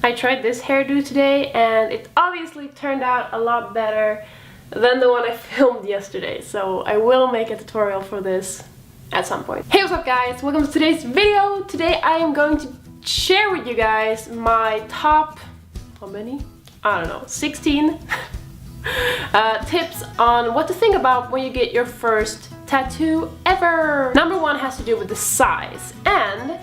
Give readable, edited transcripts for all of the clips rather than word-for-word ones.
I tried this hairdo today and it obviously turned out a lot better than the one I filmed yesterday, so I will make a tutorial for this at some point. Hey, what's up guys? Welcome to today's video. Today I am going to share with you guys my top, how many? I don't know, 16 tips on what to think about when you get your first tattoo ever. Number one has to do with the size, and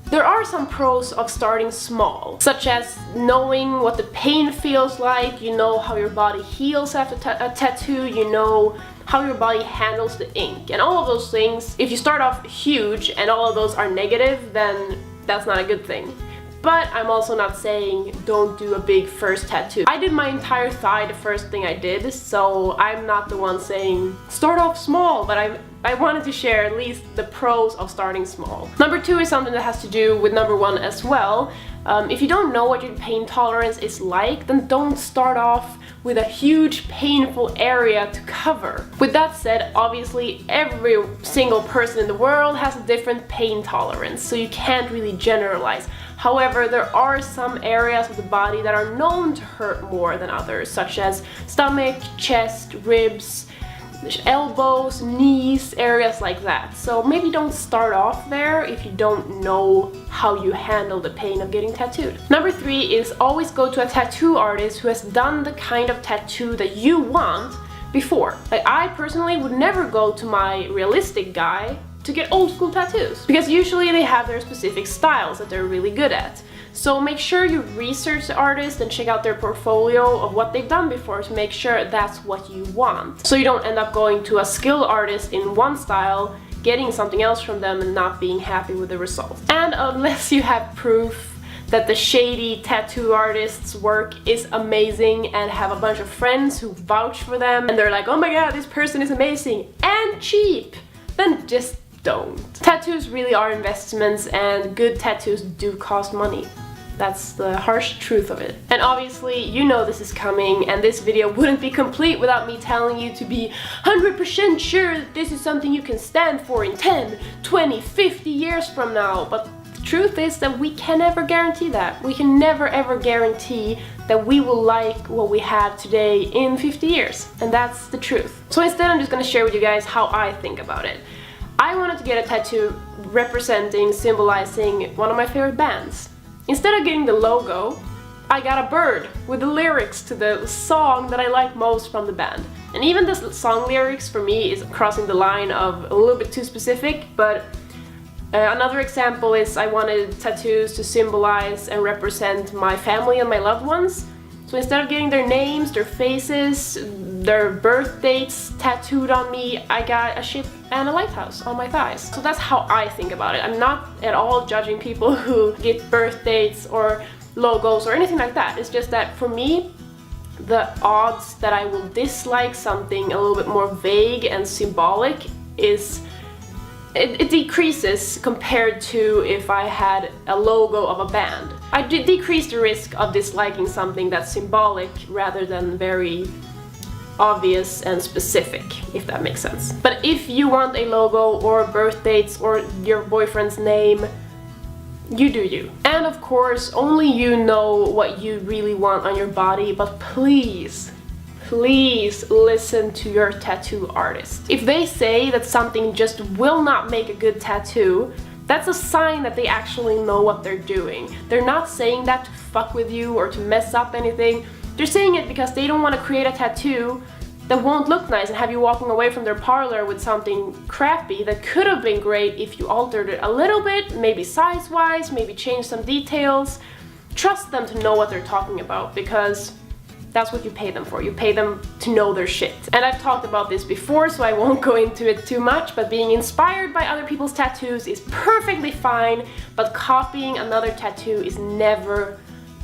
there are some pros of starting small, such as knowing what the pain feels like, you know how your body heals after a tattoo, you know how your body handles the ink, and all of those things. If you start off huge and all of those are negative, then that's not a good thing. But I'm also not saying don't do a big first tattoo. I did my entire thigh the first thing I did, so I'm not the one saying start off small, but I wanted to share at least the pros of starting small. Number two is something that has to do with number one as well. If you don't know what your pain tolerance is like, then don't start off with a huge painful area to cover. With that said, obviously every single person in the world has a different pain tolerance, so you can't really generalize. However, there are some areas of the body that are known to hurt more than others, such as stomach, chest, ribs, elbows, knees, areas like that. So maybe don't start off there if you don't know how you handle the pain of getting tattooed. Number three is always go to a tattoo artist who has done the kind of tattoo that you want before. Like, I personally would never go to my realistic guy to get old school tattoos, because usually they have their specific styles that they're really good at. So make sure you research the artist and check out their portfolio of what they've done before to make sure that's what you want. So you don't end up going to a skilled artist in one style, getting something else from them and not being happy with the results. And unless you have proof that the shady tattoo artist's work is amazing and have a bunch of friends who vouch for them and they're like, oh my god, this person is amazing and cheap, then just don't. Tattoos really are investments, and good tattoos do cost money. That's the harsh truth of it. And obviously, you know this is coming, and this video wouldn't be complete without me telling you to be 100% sure that this is something you can stand for in 10, 20, 50 years from now. But the truth is that we can never guarantee that. We can never ever guarantee that we will like what we have today in 50 years. And that's the truth. So instead, I'm just gonna share with you guys how I think about it. I wanted to get a tattoo representing, symbolizing one of my favorite bands. Instead of getting the logo, I got a bird with the lyrics to the song that I like most from the band. And even the song lyrics for me is crossing the line of a little bit too specific, but another example is I wanted tattoos to symbolize and represent my family and my loved ones. So instead of getting their names, their faces, their birth dates tattooed on me, I got a ship and a lighthouse on my thighs. So that's how I think about it. I'm not at all judging people who get birth dates or logos or anything like that. It's just that for me, the odds that I will dislike something a little bit more vague and symbolic is it decreases compared to if I had a logo of a band. I decrease the risk of disliking something that's symbolic rather than very obvious and specific, if that makes sense. But if you want a logo or birth dates or your boyfriend's name, you do you. And of course, only you know what you really want on your body, but please listen to your tattoo artist. If they say that something just will not make a good tattoo, that's a sign that they actually know what they're doing. They're not saying that to fuck with you or to mess up anything. They're saying it because they don't want to create a tattoo that won't look nice and have you walking away from their parlor with something crappy that could have been great if you altered it a little bit, maybe size-wise, maybe change some details. Trust them to know what they're talking about, because that's what you pay them for. You pay them to know their shit. And I've talked about this before, so I won't go into it too much, but being inspired by other people's tattoos is perfectly fine, but copying another tattoo is never,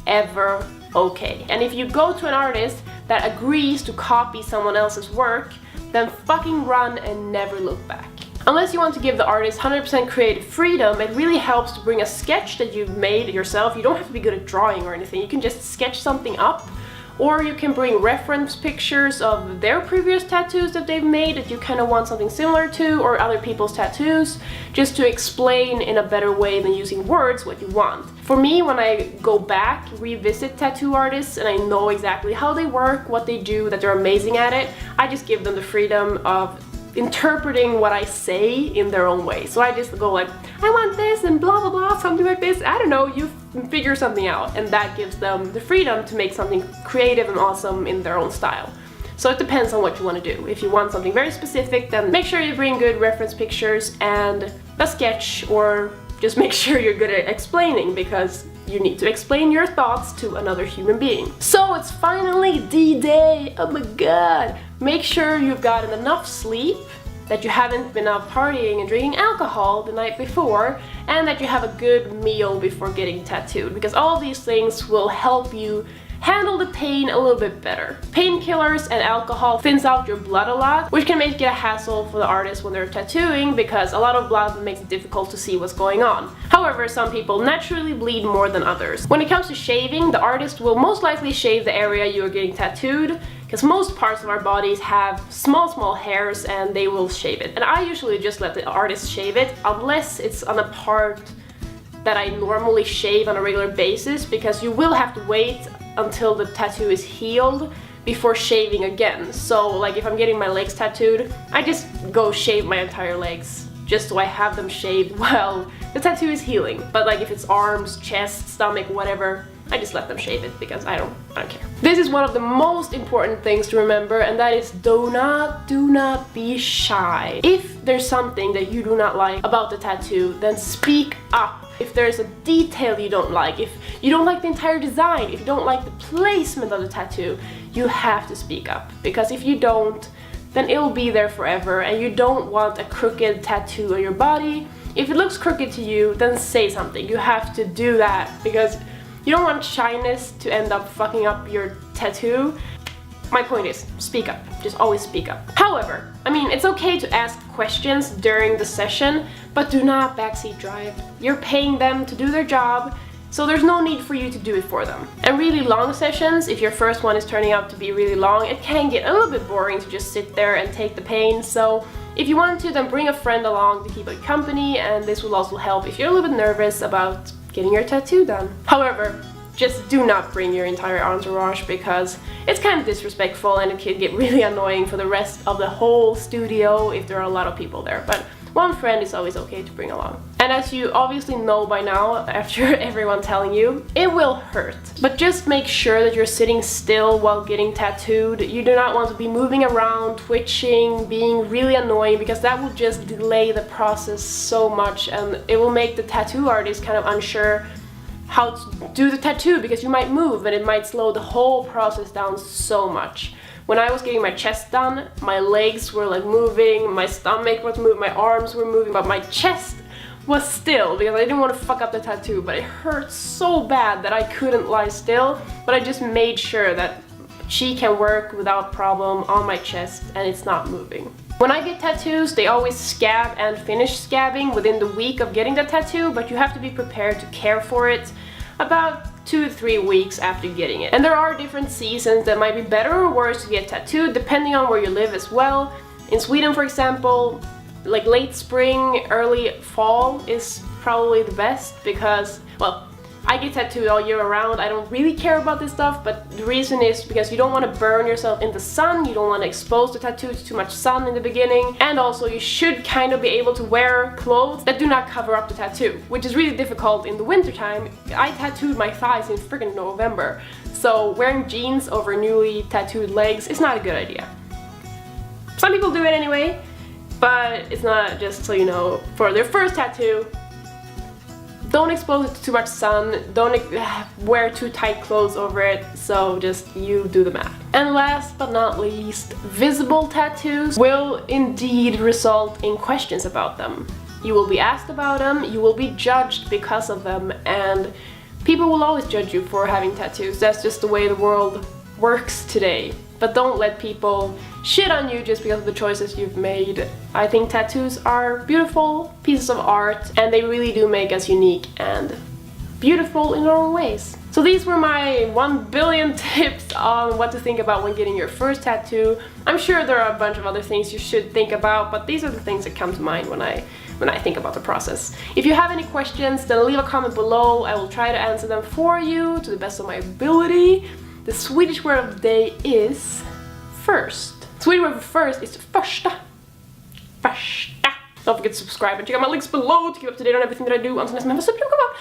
ever okay. And if you go to an artist that agrees to copy someone else's work, then fucking run and never look back. Unless you want to give the artist 100% creative freedom, it really helps to bring a sketch that you've made yourself. You don't have to be good at drawing or anything. You can just sketch something up, Or you can bring reference pictures of their previous tattoos that they've made that you kind of want something similar to, or other people's tattoos, just to explain in a better way than using words what you want. For me, when I go back, revisit tattoo artists, and I know exactly how they work, what they do, that they're amazing at it, I just give them the freedom of interpreting what I say in their own way. So I just go like, I want this and blah blah blah, something like this. I don't know, you figure something out, and that gives them the freedom to make something creative and awesome in their own style. So it depends on what you want to do. If you want something very specific, then make sure you bring good reference pictures and a sketch, or just make sure you're good at explaining, because you need to explain your thoughts to another human being. So it's finally D-Day! Oh my god! Make sure you've gotten enough sleep, that you haven't been out partying and drinking alcohol the night before, and that you have a good meal before getting tattooed, because all these things will help you handle the pain a little bit better. Painkillers and alcohol thins out your blood a lot, which can make it a hassle for the artist when they're tattooing, because a lot of blood makes it difficult to see what's going on. However, some people naturally bleed more than others. When it comes to shaving, the artist will most likely shave the area you are getting tattooed, because most parts of our bodies have small hairs and they will shave it. And I usually just let the artist shave it, unless it's on a part that I normally shave on a regular basis, because you will have to wait until the tattoo is healed before shaving again. So like if I'm getting my legs tattooed, I just go shave my entire legs just so I have them shaved while the tattoo is healing. But like if it's arms, chest, stomach, whatever, I just let them shave it because I don't care. This is one of the most important things to remember, and that is do not be shy. If there's something that you do not like about the tattoo, then speak up. If there's a detail you don't like, if you don't like the entire design, if you don't like the placement of the tattoo, you have to speak up. Because if you don't, then it'll be there forever, and you don't want a crooked tattoo on your body. If it looks crooked to you, then say something. You have to do that, because you don't want shyness to end up fucking up your tattoo. My point is, speak up. Just always speak up. However, I mean, it's okay to ask questions during the session, but do not backseat drive. You're paying them to do their job, so there's no need for you to do it for them. And really long sessions, if your first one is turning out to be really long, it can get a little bit boring to just sit there and take the pain. So if you want to, then bring a friend along to keep you company, and this will also help if you're a little bit nervous about getting your tattoo done. However, just do not bring your entire entourage, because it's kind of disrespectful and it can get really annoying for the rest of the whole studio if there are a lot of people there. But one friend is always okay to bring along. And as you obviously know by now, after everyone telling you, it will hurt. But just make sure that you're sitting still while getting tattooed. You do not want to be moving around, twitching, being really annoying, because that will just delay the process so much, and it will make the tattoo artist kind of unsure how to do the tattoo, because you might move and it might slow the whole process down so much. When I was getting my chest done, my legs were like moving, my stomach was moving, my arms were moving, but my chest was still, because I didn't want to fuck up the tattoo, but it hurt so bad that I couldn't lie still. But I just made sure that she can work without problem on my chest and it's not moving. When I get tattoos, they always scab and finish scabbing within the week of getting the tattoo, but you have to be prepared to care for it about 2 to 3 weeks after getting it. And there are different seasons that might be better or worse to get tattooed, depending on where you live as well. In Sweden, for example, like late spring, early fall is probably the best, because, well, I get tattooed all year around. I don't really care about this stuff, but the reason is because you don't want to burn yourself in the sun, you don't want to expose the tattoo to too much sun in the beginning, and also you should kind of be able to wear clothes that do not cover up the tattoo, which is really difficult in the winter time. I tattooed my thighs in freaking November, so wearing jeans over newly tattooed legs is not a good idea. Some people do it anyway, but it's not, just so you know, for their first tattoo. Don't expose it to too much sun, don't wear too tight clothes over it, so just you do the math. And last but not least, visible tattoos will indeed result in questions about them. You will be asked about them, you will be judged because of them, and people will always judge you for having tattoos. That's just the way the world works today. But don't let people shit on you just because of the choices you've made. I think tattoos are beautiful pieces of art, and they really do make us unique and beautiful in our own ways. So these were my 1 billion tips on what to think about when getting your first tattoo. I'm sure there are a bunch of other things you should think about, but these are the things that come to mind when I think about the process. If you have any questions, then leave a comment below. I will try to answer them for you to the best of my ability. The Swedish word of the day is first. Swedish word for first is första. Första. Don't forget to subscribe and check out my links below to keep up to date on everything that I do. Until next time, have a super good one.